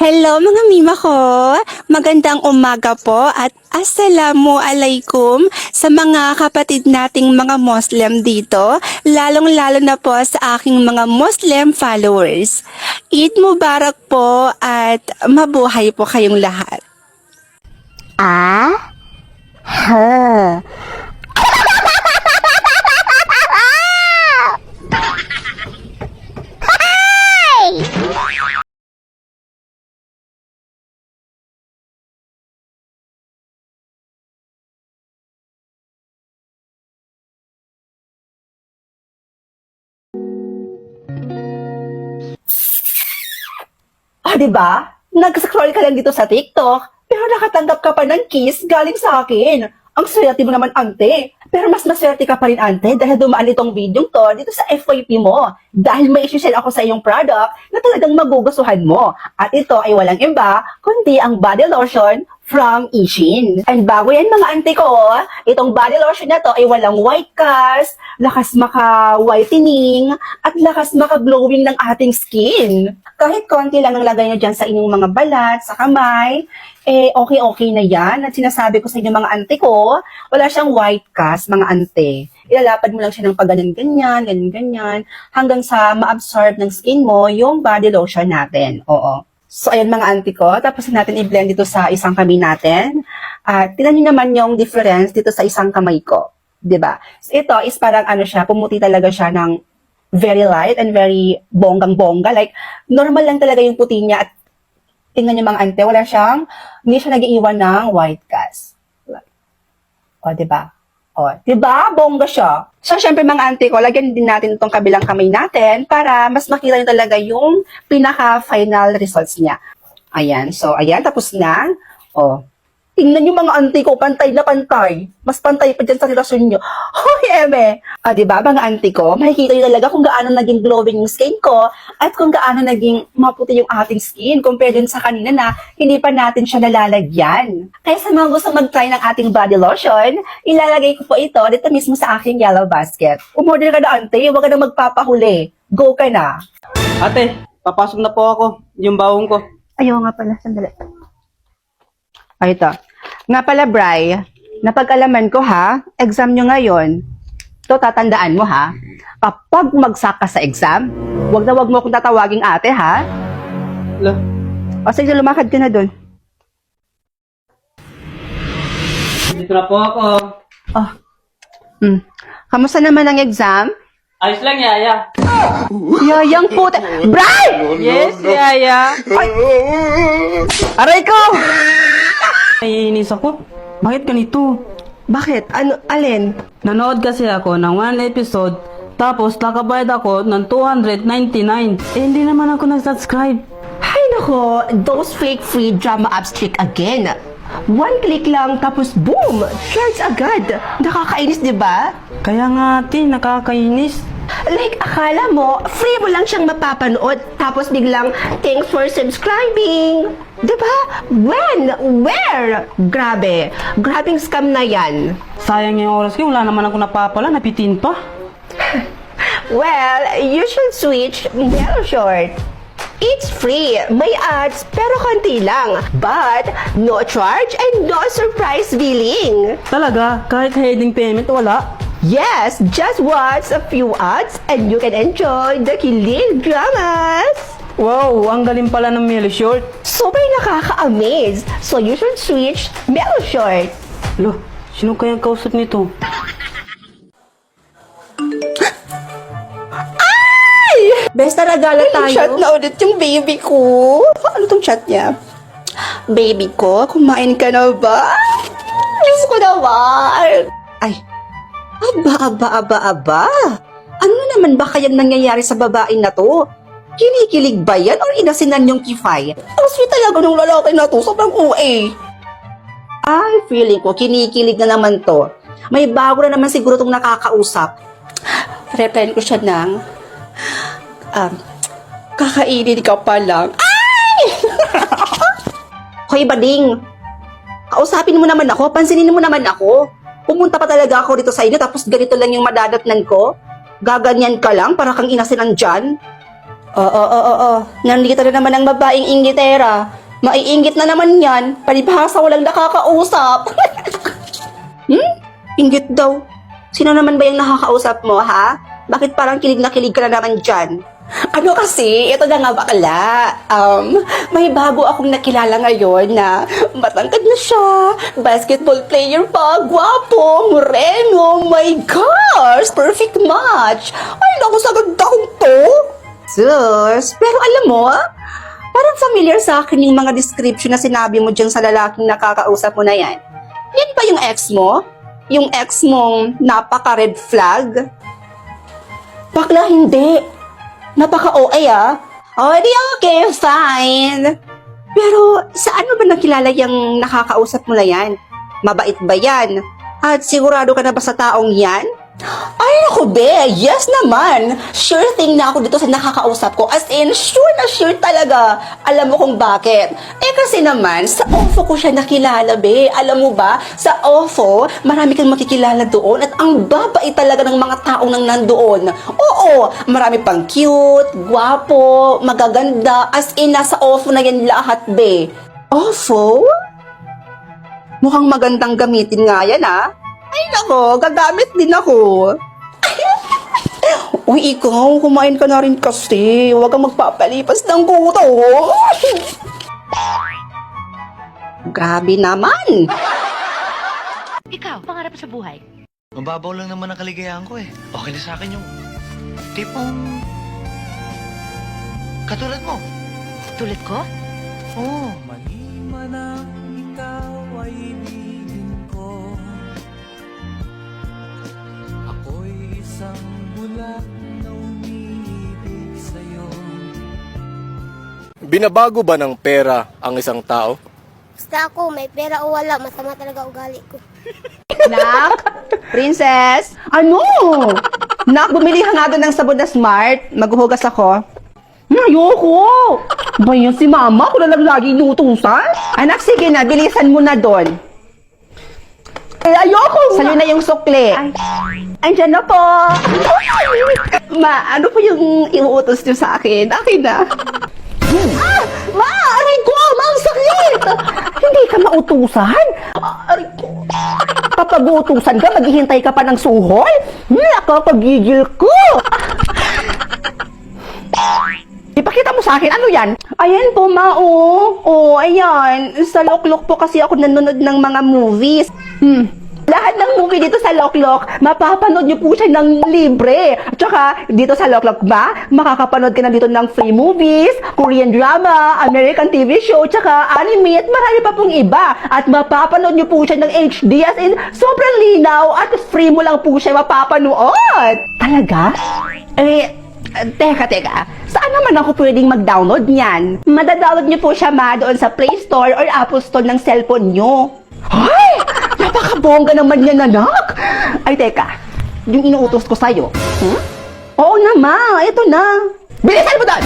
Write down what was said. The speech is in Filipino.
Hello mga mima ko! Magandang umaga po at assalamu alaikum sa mga kapatid nating mga Muslim dito, lalong-lalo na po sa aking mga Muslim followers. Eid Mubarak po at mabuhay po kayong lahat. Ah? Huh. Diba? Nag-scroll ka lang dito sa TikTok, pero nakatanggap ka pa ng kiss galing sa akin. Ang swerte mo naman, ante. Pero mas maswerte ka pa rin, ante, dahil dumaan itong video to dito sa FYP mo. Dahil may isi-share ako sa iyong product na talagang magugustuhan mo. At ito ay walang iba, kundi ang body lotion from Ishin. And bago yan mga ante ko, itong body lotion na to ay walang white cast, lakas maka-whitening, at lakas maka-glowing ng ating skin. Kahit konti lang ang lagay nyo dyan sa inyong mga balat, sa kamay, okay na yan. At sinasabi ko sa inyo mga ante ko, wala siyang white cast, mga ante. Ilalapad mo lang siya ng pag-ganyan-ganyan, ganyan-ganyan, hanggang sa ma-absorb ng skin mo yung body lotion natin. Oo. So, ayan mga auntie ko. Tapos natin i-blend dito sa isang kamay natin. At tingnan nyo naman yung difference dito sa isang kamay ko. 'Di ba? So, ito is parang ano siya, pumuti talaga siya ng very light and very bonggang-bongga. Like, normal lang talaga yung puti niya. At tingnan nyo mga auntie, hindi siya nag-iiwan ng white cast. O, 'di ba? O, 'di ba? Bongga siya. So, syempre mga auntie ko, lagyan din natin itong kabilang kamay natin para mas makita nyo talaga yung pinaka-final results niya. Ayan. So, ayan. Tapos na. O. Tingnan nyo mga auntie ko, pantay na pantay. Mas pantay pa dyan sa relasyon nyo. Hoy, eme! Diba, mga auntie ko, makikita nyo talaga kung gaano naging glowing yung skin ko at kung gaano naging maputi yung ating skin compared din sa kanina na hindi pa natin siya nalalagyan. Kaya sa mga gusto mag-try ng ating body lotion, ilalagay ko po ito dito mismo sa aking yellow basket. Umorder ka na, auntie, huwag ka na magpapahuli. Go ka na. Ate, papasok na po ako. Yung bawang ko. Ayaw nga pala, sandali. Ay, ito. Nga pala, Bri, napag-alaman ko ha, exam nyo ngayon. Ito, tatandaan mo ha. Kapag magsak ka sa exam, wag na wag mo akong tatawaging ate ha. Ala, O sige, lumakad ka na dun. dito na po ako. Oh. Kamusta naman ang exam? Ayos lang, Yaya. Yayang puta. Bri! Yes, Yaya. Aray ko! Naiinis ako. Bakit ganito? Bakit? Ano, alin? Nanood kasi ako ng one episode, tapos nakabayad ako ng 299. Hindi naman ako nag-subscribe. Ay nako, those fake free drama apps trick again. One click lang, tapos boom! Charge agad. Nakakainis, di ba? Kaya nga, ate, nakakainis. Like, akala mo, free mo lang siyang mapapanood, tapos biglang, thanks for subscribing. Diba? When? Where? Grabe. Grabing scam na yan. Sayang yung oras ko, wala naman ako napapala, napitin pa. Well, you should switch Yellow Short. It's free. May ads, pero konti lang. But, no charge and no surprise billing. Talaga, kahit heading payment, wala. Yes, just watch a few ads and you can enjoy the kilig dramas. Wow, ang galing pala ng Mellow Short. Super nakaka-amaze. So you should switch Mellow Short. Lo, sino kayang kausap nito? Besta regala tayo. Chat na ulit yung baby ko. Ano tong chat niya? Baby ko, kumain ka na ba? Diyos ko naman. Ay, aba. Ano naman ba kayang nangyayari sa babae na to? Kinikilig ba yan or inasinan yung kifay? Ang sweet talaga ng lalaki na to, sobrang OA. Ay, feeling ko, kinikilig na naman to. May bago na naman siguro tong nakakausap. Replyan ko siya ng, kakainin ka pa lang. Ay! Hoy, bading. Kausapin mo naman ako, pansinin mo naman ako. Pumunta pa talaga ako dito sa inyo, tapos ganito lang yung madadatnan ko. Gaganyan ka lang, para kang inasinan dyan. Oo. Nandito na naman ang babaeng inggitera. Maiinggit na naman yan. Palibhasa walang nakakausap. Inggit daw. Sino naman ba yung nakakausap mo, ha? Bakit parang kilig na kilig ka na naman dyan? Ano kasi, ito na nga bakla. May bago akong nakilala ngayon na matangkad na siya, basketball player pa, gwapo, moreno, my gosh, perfect match. Ay, naku, sa ganda kong to. Sus, pero alam mo, parang familiar sa akin yung mga description na sinabi mo dyan sa lalaking nakakausap mo na yan. Yan ba yung ex mo? Yung ex mong napaka-red flag? Bakla, hindi. Napaka-OA O, di okay, fine. Pero, saan mo ba nakilala yung nakakausap mo na yan? Mabait ba yan? At sigurado ka na ba sa taong yan? Ay, naku, be, yes naman. Sure thing na ako dito sa nakakausap ko. As in, sure na sure talaga. Alam mo kung bakit? Kasi naman, sa OFO ko siya nakilala, be. Alam mo ba, sa OFO, marami kang makikilala doon at ang babait talaga ng mga taong nang nandoon. Oo, marami pang cute, gwapo, magaganda. As in, nasa OFO na yan lahat, be. OFO? Mukhang magandang gamitin nga yan, Ay nako, gagamit din ako. Uy, ikaw, kumain ka na rin kasi. Huwag kang magpapalipas ng gutom. Grabe naman. Ikaw, pangarap mo sa buhay? Mababaw lang naman ang kaligayahan ko eh. Okay na sa akin yung tipong katulad mo. Tulad ko? Oo. Binabago ba ng pera ang isang tao? Basta ako, may pera o wala, masama talaga ugali ko. Nak, princess, ano? Nak, bumili ka nga doon ng sabon na Smart. Maghuhugas ako. Ayoko. Ba yan si mama? Ako na lang lagi inutusan? Anak, sige na, bilisan mo na doon. Ayoko! Salo na yung sukli. Andyan na po. Ma, ano po yung iuutos niyo sa akin? Akin na. Ma! Aray ko! Ma, ang sakit! Hindi ka mautusan? Aray ko. Kapag uutusan ka, maghihintay ka pa ng suhol? Nakapagigil ko! Ipakita mo sa akin, ano yan? Ayan po, ma, ayan. Sa Loklok po kasi ako nanonood ng mga movies. Lahat ng movie dito sa Loklok, mapapanood niyo po siya ng libre. At saka, dito sa Loklok ba, makakapanood ka na dito ng free movies, Korean drama, American TV show, tsaka anime, at marami pa pong iba. At mapapanood niyo po siya ng HD, as in, sobrang linaw, at free mo lang po siya mapapanood. Talaga? Teka. Saan naman ako pwedeng mag-download niyan? Madadownload niyo po siya, ma, doon sa Play Store or Apple Store ng cellphone niyo. Ay! Napakabongga naman yan, anak! Ay, teka. Yung inuutos ko sa'yo. Oo na, ma. Ito na. Bilisan mo doon!